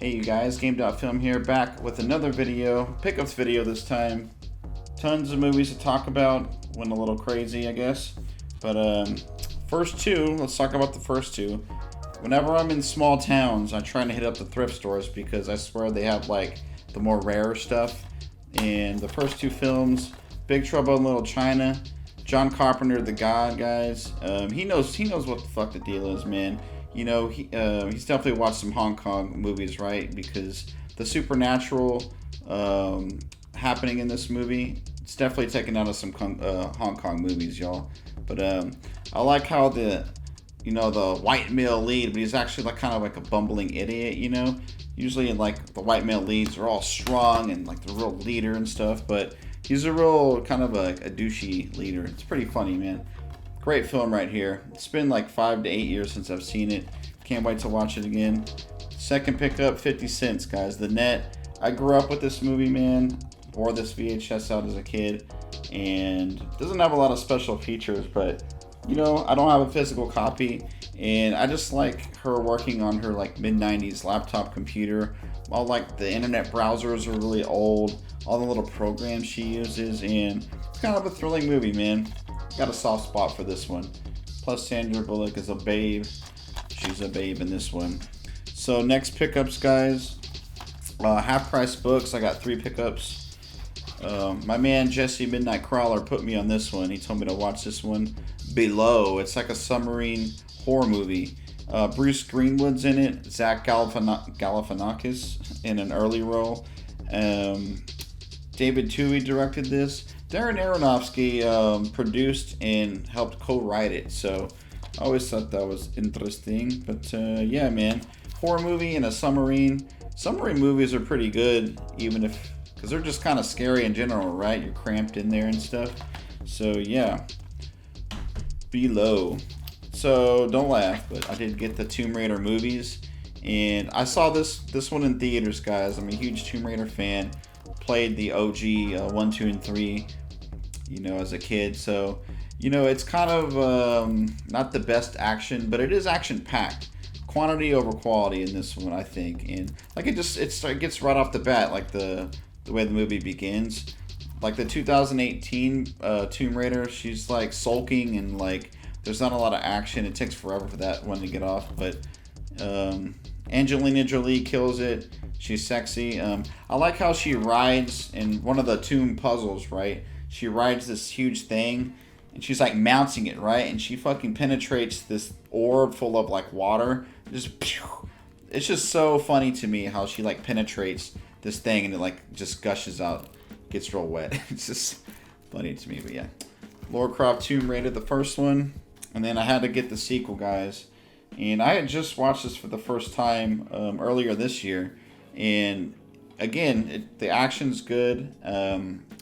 Hey you guys, Game.Film here, back with another video, pickups video this time. Tons of movies to talk about, went a little crazy I guess. But first two, let's talk about the first two. Whenever I'm in small towns, I try to hit up the thrift stores because I swear they have like the more rare stuff. And the first two films, Big Trouble in Little China, John Carpenter, the God, guys. He knows what the fuck the deal is, man. You know, he's definitely watched some Hong Kong movies, right? Because the supernatural happening in this movie, it's definitely taken out of some Hong Kong movies, y'all. But I like how the white male lead, but he's actually like kind of like a bumbling idiot, you know? Usually like the white male leads are all strong and like the real leader and stuff, but he's a real kind of a douchey leader. It's pretty funny, man. Great film right here. It's been like 5 to 8 years since I've seen it. Can't wait to watch it again. Second pickup, 50 Cents, guys. The Net. I grew up with this movie, man. Wore this VHS out as a kid. And it doesn't have a lot of special features, but, you know, I don't have a physical copy. And I just like her working on her like mid-90s laptop computer. All like the internet browsers are really old. All the little programs she uses. And it's kind of a thrilling movie, man. Got a soft spot for this one. Plus Sandra Bullock is a babe. She's a babe in this one. So next pickups, guys. Half price books. I got 3 pickups. My man Jesse Midnight Crawler put me on this one. He told me to watch this one. Below. It's like a submarine horror movie. Bruce Greenwood's in it. Zach Galifianakis in an early role. David Twohy directed this. Darren Aronofsky produced and helped co-write it, so I always thought that was interesting. But yeah, man, horror movie in a submarine. Submarine movies are pretty good, even if because they're just kind of scary in general, right? You're cramped in there and stuff. So yeah, Below. So don't laugh, but I did get the Tomb Raider movies, and I saw this one in theaters, guys. I'm a huge Tomb Raider fan. Played the OG 1, 2, and 3, you know, as a kid. So, you know, it's kind of not the best action, but it is action packed. Quantity over quality in this one, I think. And like it gets right off the bat, like the way the movie begins. Like the 2018 Tomb Raider, she's like sulking and like there's not a lot of action. It takes forever for that one to get off, but Angelina Jolie kills it. She's sexy. I like how she rides in one of the tomb puzzles, right? She rides this huge thing, and she's like mounting it, right? And she fucking penetrates this orb full of like water. Just, pew! It's just so funny to me how she like penetrates this thing and it like just gushes out, gets real wet. It's just funny to me, but yeah. Lara Croft Tomb Raider, the first one, and then I had to get the sequel, guys. And I had just watched this for the first time earlier this year. And again, the action's good.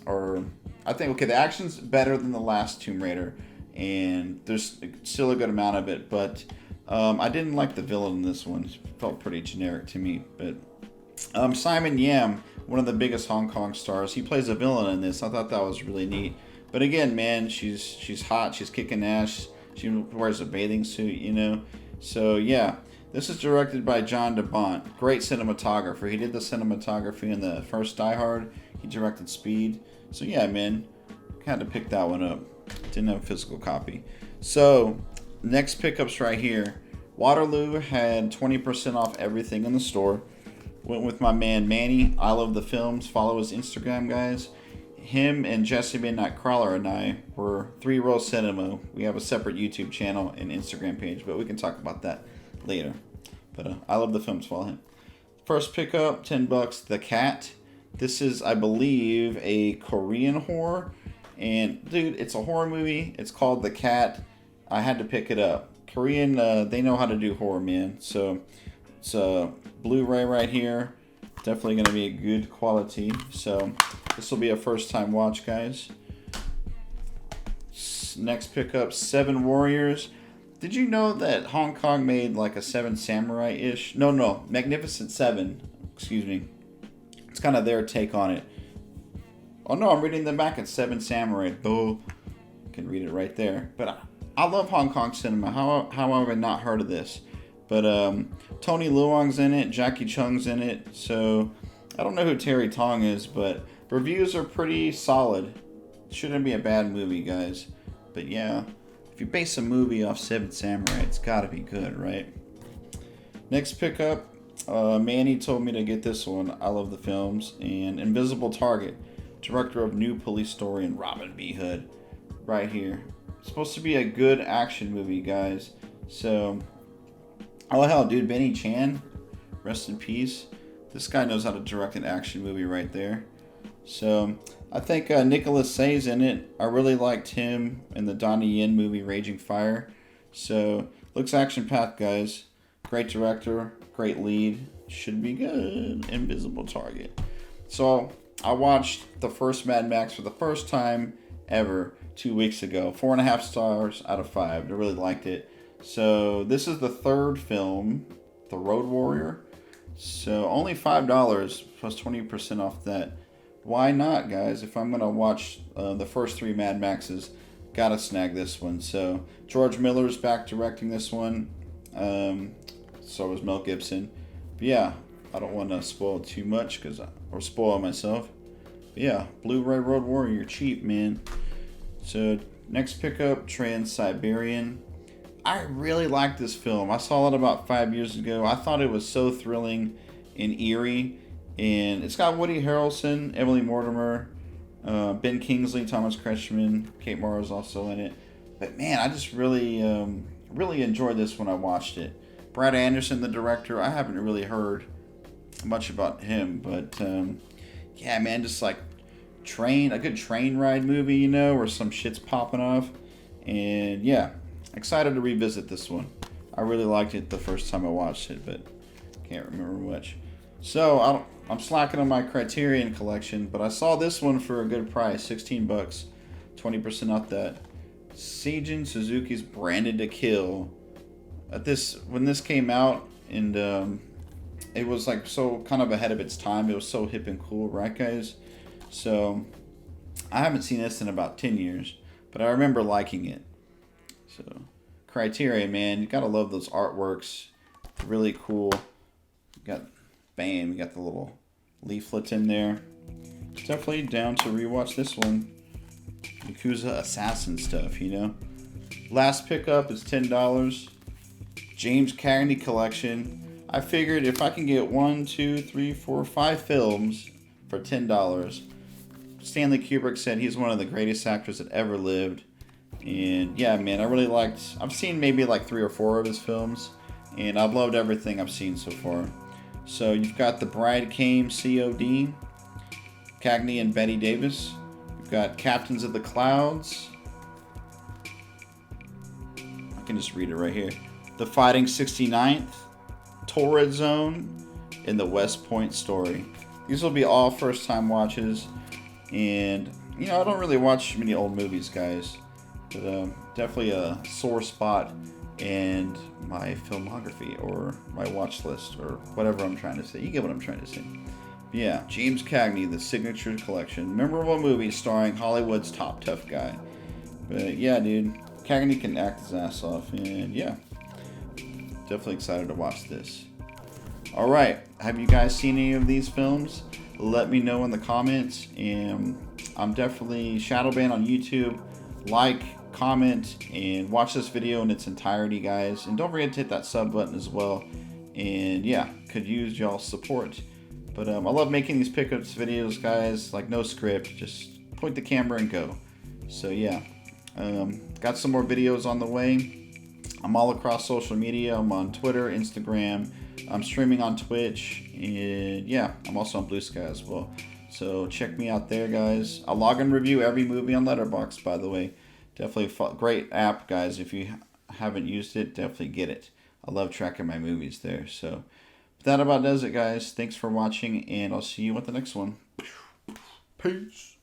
Or I think, okay, the action's better than the last Tomb Raider. And there's still a good amount of it. But I didn't like the villain in this one. It felt pretty generic to me. But Simon Yam, one of the biggest Hong Kong stars, he plays a villain in this. I thought that was really neat. But again, man, she's hot. She's kicking ass. She wears a bathing suit, you know. So, yeah, this is directed by John DeBont. Great cinematographer. He did the cinematography in the first Die Hard. He directed Speed. So, yeah, man, had to pick that one up. Didn't have a physical copy. So, next pickups right here. Waterloo had 20% off everything in the store. Went with my man Manny. I love the films. Follow his Instagram, guys. Him and Jesse Midnight Crawler and I were 3 Row Cinema. We have a separate YouTube channel and Instagram page, but we can talk about that later. But I love the films. Follow him. First pickup, $10. The Cat. This is, I believe, a Korean horror. And dude, it's a horror movie. It's called The Cat. I had to pick it up. Korean, they know how to do horror, man. So it's a Blu-ray right here. Definitely going to be a good quality. So this will be a first time watch, guys. Next pickup, 7 Warriors. Did you know that Hong Kong made like a 7 Samurai-ish? No, Magnificent 7. Excuse me. It's kind of their take on it. Oh no, I'm reading them back at 7 Samurai. Oh, you can read it right there. But I love Hong Kong cinema. How have I not heard of this? But Tony Luong's in it, Jackie Chung's in it. So I don't know who Terry Tong is, but reviews are pretty solid. Shouldn't be a bad movie, guys. But yeah, if you base a movie off Seven Samurai, it's gotta be good, right? Next pickup, Manny told me to get this one. I love the films. And Invisible Target, director of New Police Story and Robin B. Hood, right here. It's supposed to be a good action movie, guys. So, oh hell, dude, Benny Chan, rest in peace. This guy knows how to direct an action movie right there. So, I think Nicholas Say's in it. I really liked him in the Donnie Yen movie Raging Fire. So, looks action-packed, guys. Great director, great lead. Should be good. Invisible Target. So, I watched the first Mad Max for the first time ever 2 weeks ago. 4.5 stars out of 5. I really liked it. So, this is the third film, The Road Warrior. So, only $5 plus 20% off that. Why not, guys? If I'm going to watch the first 3 Mad Maxes, gotta snag this one. So, George Miller's back directing this one. So was Mel Gibson. But yeah, I don't want to spoil too much or spoil myself. But yeah, Blu-ray Road Warrior, cheap, man. So, next pickup, Trans-Siberian. I really like this film. I saw it about 5 years ago. I thought it was so thrilling and eerie. And it's got Woody Harrelson, Emily Mortimer, Ben Kingsley, Thomas Kretschmann, Kate Mara's also in it. But man, I just really enjoyed this when I watched it. Brad Anderson, the director, I haven't really heard much about him. But yeah, man, just like a good train ride movie, you know, where some shit's popping off. And yeah, excited to revisit this one. I really liked it the first time I watched it, but can't remember much. So I'm slacking on my Criterion collection, but I saw this one for a good price, $16, 20% off that. Seijin Suzuki's Branded to Kill. When this came out, and it was like so kind of ahead of its time. It was so hip and cool, right, guys? So I haven't seen this in about 10 years, but I remember liking it. So Criterion, man, you gotta love those artworks. Really cool. You got the little leaflets in there. Definitely down to rewatch this one. Yakuza Assassin stuff, you know. Last pickup is $10. James Cagney collection. I figured if I can get 1, 2, 3, 4, 5 films for $10. Stanley Kubrick said he's one of the greatest actors that ever lived. And yeah, man, I've seen maybe like 3 or 4 of his films, and I've loved everything I've seen so far. So you've got The Bride Came, COD, Cagney and Betty Davis. You've got Captains of the Clouds. I can just read it right here. The Fighting 69th, Torrid Zone, and The West Point Story. These will be all first-time watches. And, you know, I don't really watch many old movies, guys. But definitely a sore spot in my filmography or my watch list or whatever I'm trying to say. You get what I'm trying to say. Yeah, James Cagney, The Signature Collection. Memorable movie starring Hollywood's top tough guy. But yeah, dude, Cagney can act his ass off. And yeah, definitely excited to watch this. Alright, have you guys seen any of these films? Let me know in the comments. And I'm definitely Shadowban on YouTube. Like, comment, and watch this video in its entirety, guys. And don't forget to hit that sub button as well. And yeah, could use y'all's support. But I love making these pickups videos, guys. Like, no script, just point the camera and go. So yeah, got some more videos on the way. I'm all across social media. I'm on Twitter, Instagram. I'm streaming on Twitch, and yeah, I'm also on Blue Sky as well. So check me out there, guys. I log and review every movie on Letterboxd, by the way. Definitely a great app, guys. If you haven't used it, definitely get it. I love tracking my movies there. So that about does it, guys. Thanks for watching, and I'll see you with the next one. Peace.